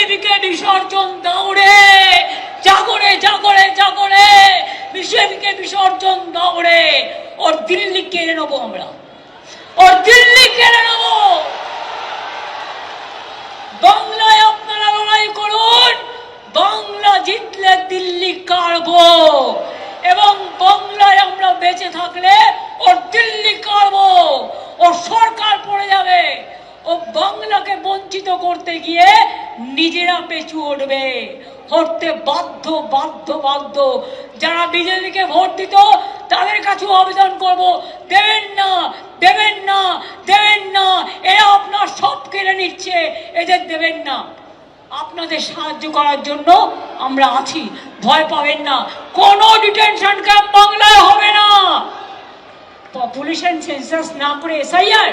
বিজেপিকে বিসর্জন দাও রে, জাগরে জাগরে জাগরে, বিজেপিকে বিসর্জন দাও রে। ওর দিল্লি কেড়ে নেবো আমরা, ওর দিল্লি কেড়ে নেবো। বাংলায় আপনারা লড়াই করুন, বাংলা জিতলে দিল্লি কাড়বো, এবং বাংলায় আমরা বেঁচে থাকলে ওর দিল্লি কাড়বো। ওর সরকার পড়ে যাবে, ও বাংলাকে বঞ্চিত করতে গিয়ে নিজেরা পেছু উঠবে, হতে বাধ্য বাধ্য বাধ্য। যারা বিজেপিকে ভোট দিত তাদের কাছেও আবেদন করব, দেবেন না দেবেন না দেবেন না, এরা আপনার সব কেড়ে নিচ্ছে, এদের দেবেন না। আপনাদের সাহায্য করার জন্য আমরা আছি, ভয় পাবেন না। কোনো ডিটেনশন ক্যাম্প বাংলায় হবে না। পপুলেশন সেন্সাস না করে এসআইআর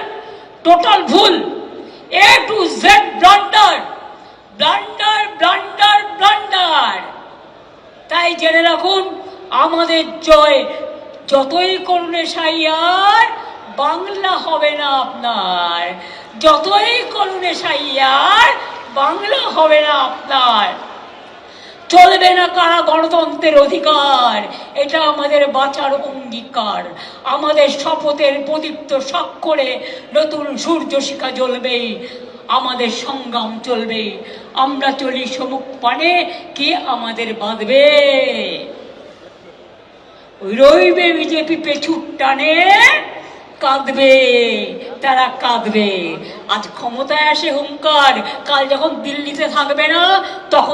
টোটাল ভুল, A to Z blunder blunder blunder blunder. তাই জেনে রাখুন, আমাদের জয়। যতই করুন এসআইআর, বাংলা হবে না আপনার। যতই করুন এসআইআর, বাংলা হবে না আপনার। চলবে না কারা গণতন্ত্রের অধিকার, এটা আমাদের বাঁচার অঙ্গীকার। আমাদের শপথের প্রদীপ্ত স্বাক্ষরে নতুন সূর্য শিখা জ্বলবে, আমাদের সংগ্রাম চলবে। আমরা চলি সমুখ পানে, কে আমাদের বাঁধবে? রইবে বিজেপি পেছুর টানে, কাঁদবে, তারা কাঁদবে। আজ ক্ষমতায় আসে হুঙ্কার, কাল যখন দিল্লিতে থাকবে না তখন